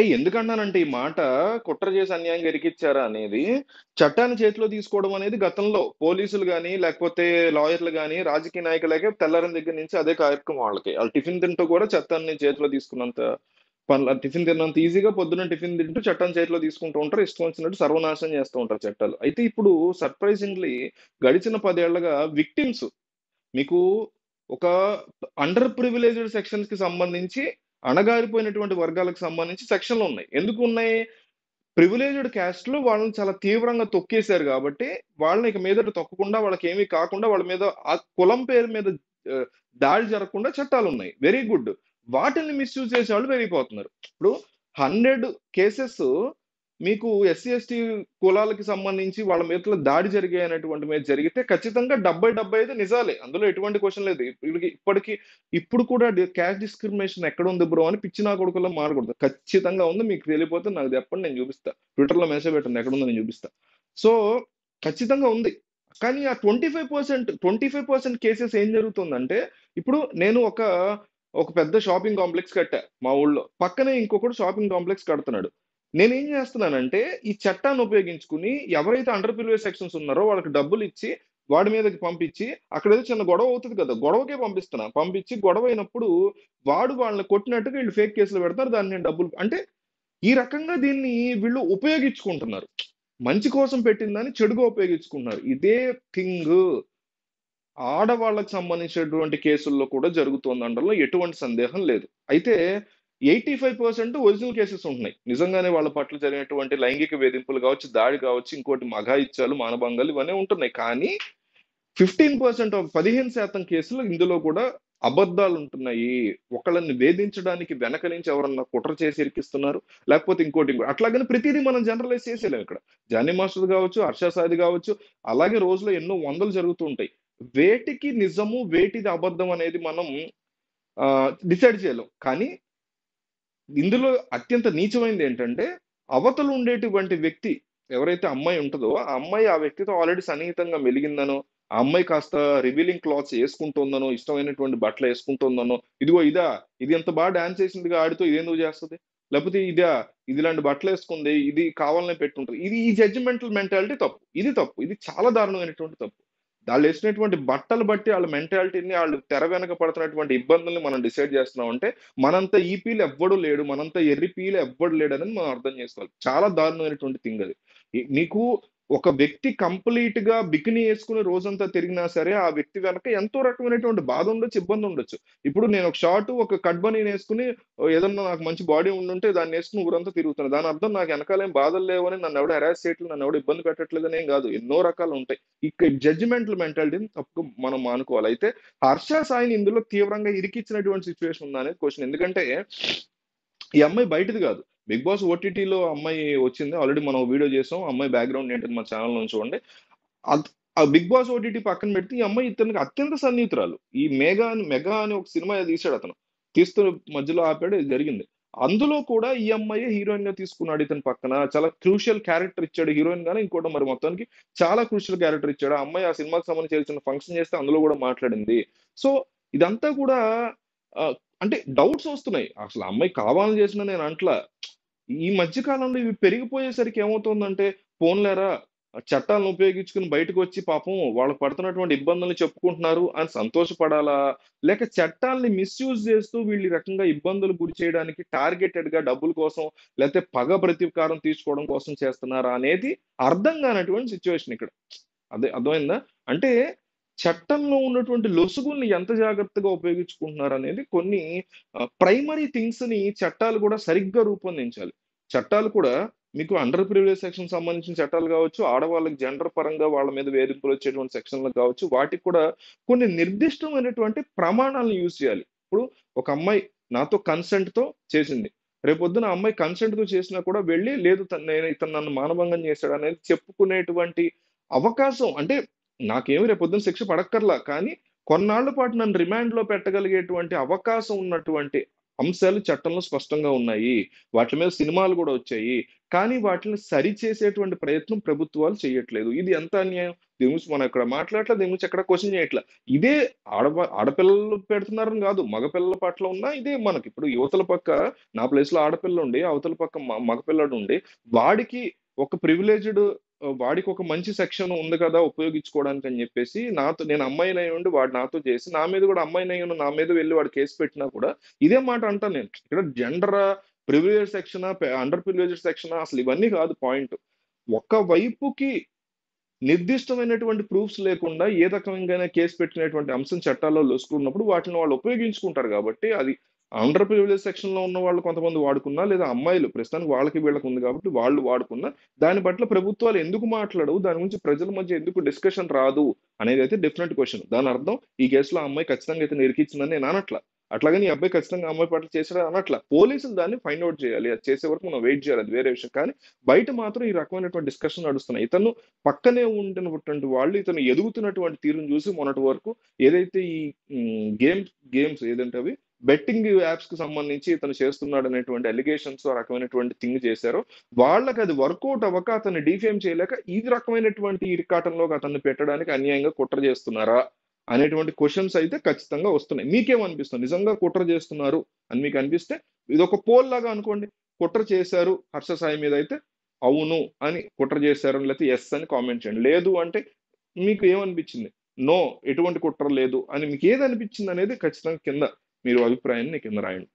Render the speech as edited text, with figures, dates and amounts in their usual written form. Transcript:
అంటే ఎందుకన్నానంటే ఈ మాట కుట్ర చేసి అన్యాయంగా ఇరికిచ్చారా అనేది, చట్టాన్ని చేతిలో తీసుకోవడం అనేది గతంలో పోలీసులు గాని, లేకపోతే లాయర్‌లు గాని, రాజకీయ నాయకులకే తెల్లారిన దగ్గర నుంచి అదే కార్యక్రమం వాళ్ళకి. ఆళ్ళు టిఫిన్ తింటూ కూడా చట్టాన్ని చేతిలో తీసుకున్నంత పనులు టిఫిన్ తిన్నంత ఈజీగా పొద్దున్న టిఫిన్ తింటూ చట్టాన్ని చేతిలో తీసుకుంటూ ఉంటారు. ఇష్టం వచ్చినట్టు సర్వనాశనం చేస్తూ ఉంటారు చట్టాలు. అయితే ఇప్పుడు సర్ప్రైజింగ్‌లీ గడిచిన 10 ఏళ్లుగా విక్టిమ్స్ మీకు ఒక అండర్ ప్రివిలేజ్డ్ సెక్షన్స్‌కి సంబంధించి అణగారిపోయినటువంటి వర్గాలకు సంబంధించి సెక్షన్‌లున్నాయి. ఎందుకున్నాయి? ప్రివిలేజ్డ్ క్యాస్ట్‌లో వాళ్ళని చాలా తీవ్రంగా తొక్కేసారు గాబట్టి, వాళ్ళని ఇక మీదట తొక్కకుండా, వాళ్ళకేమి కాకుండా, వాళ్ళ మీద ఆ కులం పేరు మీద ఆహ్, దాడి జరగకుండా చట్టాలున్నాయి. Very good. వాటిల్ని మిస్‌యూజ్ చేసేవాళ్ళు పెరిగిపోతున్నారు. ఇప్పుడు 100 కేసెస్ మీకు ఎస్సీ, ఎస్టీ కులాలకి సంబంధించి వాళ్ళ మీదల దాడి జరిగాయనేటువంటి మీద జరిగితే ఖచ్చితంగా 70, 75 నిజాలే. అందులో ఎటువంటి క్వెషన్ లేదు. ఇప్పటికి ఇప్పుడు కూడా క్యాస్ట్ డిస్క్రిమినేషన్ ఎక్కడుంది బ్రో అని పిచ్చి నా కొడుకుల్లా మాట్లాడకూడదు. ఖచ్చితంగా ఉంది. మీకు తెలియపోతే నాకు చెప్పండి నేను చూపిస్తా. ట్విట్టర్‌లో మెసేజ్ పెట్టండి ఎక్కడుందో నేను చూపిస్తా. సో, ఖచ్చితంగా ఉంది. కానీ ఆ 25% కేసెస్ ఏం జరుగుతుందంటే, ఇప్పుడు నేను ఒక పెద్ద షాపింగ్ కాంప్లెక్స్ కట్టా మా ఊళ్ళో. పక్కనే ఇంకొకడు షాపింగ్ కాంప్లెక్స్ కడుతున్నాడు. నేనేం చేస్తున్నానంటే, ఈ చట్టాన్ని ఉపయోగించుకొని ఎవరైతే అండర్ ప్రివిలేజ్ సెక్షన్స్ ఉన్నారో వాళ్ళకి డబ్బులిచ్చి, వాడి మీదకి పంపించి, అక్కడేదో చిన్న గొడవ అవుతది కదా! గొడవకే పంపిస్తున్నా. పంపించి గొడవైనప్పుడు వాడు వాళ్ళని కొట్టినట్టుగా ఈళ్ళు ఫేక్ కేసులు పెడతారు. దానికి నేను డబ్బులు అంటే ఈ రకంగా దీన్ని వీళ్ళు ఉపయోగించుకుంటున్నారు. మంచి కోసం పెట్టిందాన్ని చెడుగా ఉపయోగించుకుంటున్నారు. ఇదే థింగు ఆడవాళ్ళకి సంబంధించినటువంటి కేసుల్లో కూడా జరుగుతోందనడంలో ఎటువంటి సందేహం లేదు. అయితే 85% ఒరిజినల్ కేసెస్ ఉంటున్నాయి. నిజంగానే వాళ్ళ పట్ల జరిగినటువంటి లైంగిక వేధింపులు కావచ్చు, దాడి కావచ్చు, ఇంకోటి అఘాయిత్యాలు, మానభంగాలు ఇవన్నీ ఉంటున్నాయి. కానీ 15% కేసులు ఇందులో కూడా అబద్ధాలుంటున్నాయి. ఒకళ్ళని వేధించడానికి వెనక నుంచి ఎవరన్నా కుట్ర చేసి ఇరికిస్తున్నారు. లేకపోతే ఇంకోటి అట్లాగని ప్రతీదీ మనం జనరలైజ్ చేసేయలేం ఇక్కడ. జానీ మాస్టర్ గావచ్చు, హర్ష సాది గావచ్చు, అలాగే రోజులో ఎన్నో వందలు జరుగుతూ ఉంటాయి. వేటికి నిజము, వేటిది అబద్ధం అనేది మనం డిసైడ్ చేయలేం. కానీ ఇందులో అత్యంత నీచమైనదేంటంటే, అవతల ఉండేటువంటి వ్యక్తి ఎవరైతే అమ్మాయి ఉంటదో, ఆ అమ్మాయి ఆ వ్యక్తితో ఆల్రెడీ సన్నిహితంగా మెలిగిందనో, ఆ అమ్మాయి కాస్త రివీలింగ్ క్లాత్స్ యేసుకుంటోందనో, ఇష్టమైనటువంటి బట్టలేసుకుంటోందనో, ఇదిగో ఇదా? ఇది ఇంత డాన్స్ చేసిందిగా ఆడితో ఇదెందుకు చేస్తది? లేపోతే ఇదా? ఇది ఇలాంటి బట్టలేసుకుంది, ఇది కావాలనే పెట్టుంటది. ఇది ఈ జడ్జిమెంటల్ మెంటాలిటీ తప్పు. ఇది తప్పు. ఇది చాలా దారుణమైనటువంటి తప్పు. ఆళ్ళేసినటువంటి బట్టలు బట్టి ఆళ్ళ మెంటాలిటీని, ఆళ్ళు తెర వెనక పడుతున్నటువంటి ఇబ్బందుల్ని మనం డిసైడ్ చేస్తున్నామంటే, మనంత ఈపీలు ఎవ్వడు లేడు. మనంత ఎర్రి పీలు ఎవ్వడు లేడని మనం అర్థం చేసుకోవాలి. చాలా దారుణమైనటువంటి థింగ్ అది. నీకు ఒక వ్యక్తి కంప్లీట్‌గా బికినీ యేసుకొని రోజంతా తిరిగినా సరే, ఆ వ్యక్తి వెనక ఎంతో రకమైనటువంటి బాధ ఉండొచ్చు, ఇబ్బంది ఉండొచ్చు. ఇప్పుడు నేను ఒక షార్ట్, ఒక కట్ బనీన్ యేసుకొని ఏదన్నా నాకు మంచి బాడీ ఉండుంటే దాన్నేసుకొని ఊరంతా తిరుగుతాను. దాని అర్థం నాకు ఎనకాలేం బాధలు లేవని, నన్నెవడు హెరాస్ చేయట్లేదు, నన్నెవడు ఇబ్బంది పెట్టట్లేదనేం గాదు. ఎన్నో రకాలుంటాయి. జడ్జిమెంటల్ మెంటాలిటీని తప్పుగా మనం మానుకోవాలి. అయితే హర్ష సాయిని ఇందులో తీవ్రంగా ఇరికిచ్చినటువంటి సిట్యుయేషన్ ఉందా అనేది క్వెషన్. ఎందుకంటే ఈ అమ్మాయి బయటది గాదు. 'బిగ్ బాస్' ఓటీటీలో అమ్మాయి వచ్చింది. ఆల్రెడీ మనం వీడియో చేసాం. ఆ అమ్మాయి బ్యాక్‌గ్రౌండ్ ఏంటిది మన ఛానెల్‌లో చూడండి. అద్ ఆ 'బిగ్ బాస్' ఓటీటీ పక్కన పెడితే ఈ అమ్మాయి ఇతనికి అత్యంత సన్నిహితురాలు. ఈ 'మెగా' అని ఒక సినిమా తీసాడతను. తీస్తూ మధ్యలో ఆపాడు. ఇది జరిగింది. అందులో కూడా ఈ అమ్మాయే హీరోయిన్‌గా తీసుకున్నాడు ఇతని పక్కన. చాలా క్రూషియల్ క్యారెక్టర్ ఇచ్చాడు. హీరోయిన్ గాని ఇంకోటో మరి మొత్తానికి చాలా క్రూషియల్ క్యారెక్టర్ ఇచ్చాడు. ఆ అమ్మాయి ఆ సినిమాకి సంబంధించి చిన్న ఫంక్షన్ చేస్తే అందులో కూడా మాట్లాడింది. సో, ఇదంతా కూడా ఆహ్, అంటే డౌట్స్ వస్తున్నాయి. అసలు ఆ అమ్మాయి కావాలని చేసిందని నేను అంట్లా. ఈ మధ్య కాలంలో ఇవి పెరిగిపోయేసరికి ఏమవుతుందంటే, పోన్లేరా చట్టాలను ఉపయోగించుకొని బయటకొచ్చి పాపం వాళ్ళకి పడుతున్నటువంటి ఇబ్బందుల్ని చెప్పుకుంటున్నారు అని సంతోషపడాలా? లేక చట్టాల్ని మిస్‌యూజ్ చేస్తూ వీళ్ళు ఈ రకంగా ఇబ్బందులు గురి చేయడానికి టార్గెటెడ్‌గా డబ్బుల కోసం, లేతే పగ ప్రతీకారం తీర్చుకోవడం కోసం చేస్తున్నారా అనేది అర్థం కానటువంటి సిట్యుయేషన్ ఇక్కడ. అదే అర్థమైందా? అంటే చట్టంలో ఉన్నటువంటి లొసుగుల్ని ఎంత జాగ్రత్తగా ఉపయోగించుకుంటున్నారనేది కొన్ని ప్రైమరీ థింగ్స్‌ని చట్టాలు కూడా సరిగ్గా రూపొందించాలి. చట్టాలు కూడా మీకు అండర్ ప్రివిలేజ్ సెక్షన్ సంబంధించిన చట్టాలు కావచ్చు, ఆడవాళ్ళకి జెండర్ పరంగా వాళ్ళ మీద వేధింపులొచ్చేటువంటి సెక్షన్‌లు కావచ్చు, వాటికి కూడా కొన్ని నిర్దిష్టమైనటువంటి ప్రమాణాలను యూజ్ చేయాలి. ఇప్పుడు ఒక అమ్మాయి నాతో కన్సెంట్‌తో చేసింది. రేపొద్దున ఆ అమ్మాయి కన్సెంట్‌తో చేసినా కూడా వెళ్లి లేదు ఇతను నన్ను మానభంగం చేశాడనేది చెప్పుకునేటువంటి అవకాశం అంటే నాకేమి రేపొద్దున శిక్ష పడక్కర్లా. కానీ కొన్నాళ్ల పాటు నన్ను రిమాండ్‌లో పెట్టగలిగేటువంటి అవకాశం ఉన్నటువంటి అంశాలు చట్టంలో స్పష్టంగా ఉన్నాయి. వాటి మీద సినిమాలు గూడా వచ్చాయి. కానీ వాటిని సరిచేసేటువంటి ప్రయత్నం ప్రభుత్వాలు చేయట్లేదు. ఇది ఎంత అన్యాయం? దీని గురించి మనం ఇక్కడ మాట్లాడట్లా. దీని గురించి ఎక్కడ క్వెషన్ చేయట్లా. ఇదే ఆడపిల్లలు పెడుతున్నారని గాదు. మగ పిల్లల పట్ల ఉన్న ఇదే మనకి. ఇప్పుడు యువతల పక్క నా ప్లేస్‌లో ఆడపిల్లుండి, అవతల పక్క మగపిల్లాడుండి, వాడికి ఒక ప్రివిలేజ్డ్ వాడికి ఒక మంచి సెక్షన్ ఉంది కదా! ఉపయోగించుకోవడానికని జెప్పేసి నేను అమ్మాయినయ్యుండి వాడు నాతో చేసి, నా మీద గూడా అమ్మాయినయ్యుండి నా మీద వెళ్లి వాడు కేస్ పెట్టినా కూడా ఇదే మాట అంటాను నేను. ఇక్కడ జెండరా, ప్రివిలేజ్డ్ సెక్షనా, అండర్ ప్రివిలేజ్డ్ సెక్షనా అసలు ఇవన్నీ కాదు పాయింట్. ఒక వైపుకి నిర్దిష్టమైనటువంటి ప్రూఫ్స్ లేకుండా ఏ రకంగానైనా కేస్ పెట్టినటువంటి అంశం చట్టాల్లో లొసుగున్నప్పుడు వాటిని వాళ్ళు ఉపయోగించుకుంటారు గాబట్టి, అది అండర్ ప్రివిలేజ్ సెక్షన్‌లో ఉన్న వాళ్ళు కొంతమంది వాడుకున్నా, లేదా అమ్మాయిలు ప్రస్తుతానికి వాళ్ళకి వీళ్ళకి ఉంది గాబట్టి వాళ్ళు వాడుకున్నా, దాని పట్ల ప్రభుత్వాలు ఎందుకు మాట్లాడవు? దాని గురించి ప్రజల మధ్య ఎందుకు డిస్కషన్ రాదు? అనేదైతే డెఫినెట్ క్వెషన్. దాని అర్థం ఈ కేసులో ఆ అమ్మాయి ఖచ్చితంగా ఇతన్ని ఇరికిచ్చిందని నేను అనట్లా. అట్లాగని ఈ అబ్బాయి ఖచ్చితంగా ఆ అమ్మాయి పట్ల చేశాడని అనట్లా. పోలీసులు దాన్ని ఫైండ్ ఔట్ చేయాలి. అది చేసే వరకు మనం వెయిట్ చేయాలి. అది వేరే విషయం. కానీ బయట మాత్రం ఈ రకమైనటువంటి డిస్కషన్ నడుస్తున్నాయి. ఇతను పక్కనే ఉంటున్నటువంటి వాళ్ళు ఇతను ఎదుగుతున్నటువంటి తీరును చూసి మొన్నటి వరకు ఏదైతే ఈ గేమ్స్ ఏదంటే అవి బెట్టింగ్ యాప్స్‌కి సంబంధించి ఇతను చేస్తున్నాడనేటువంటి అలిగేషన్స్ ఆ రకమైనటువంటి థింగ్ చేశారో, వాళ్ళకి అది వర్కౌట్ అవ్వక అతన్ని డీఫేమ్ చేయలేక ఈ రకమైనటువంటి ఇరకాటంలోకి అతన్ని పెట్టడానికి అన్యాయంగా కుట్ర చేస్తున్నారా? అనేటువంటి క్వెషన్స్ అయితే ఖచ్చితంగా వస్తున్నాయి. మీకేమనిపిస్తుంది? నిజంగా కుట్ర చేస్తున్నారు అని మీకు అనిపిస్తే ఇదొక పోల్ లాగా అనుకోండి. కుట్ర చేశారు హర్ష సాయి మీద అయితే అవును అని కుట్ర చేశారు లేకపోతే యెస్ అని కామెంట్ చేయండి. లేదు అంటే మీకు ఏమనిపించింది? నో ఎటువంటి కుట్ర లేదు అని మీకు ఏది అనిపించింది అనేది ఖచ్చితంగా కింద మీరు అభిప్రాయాన్ని కింద రాయండి.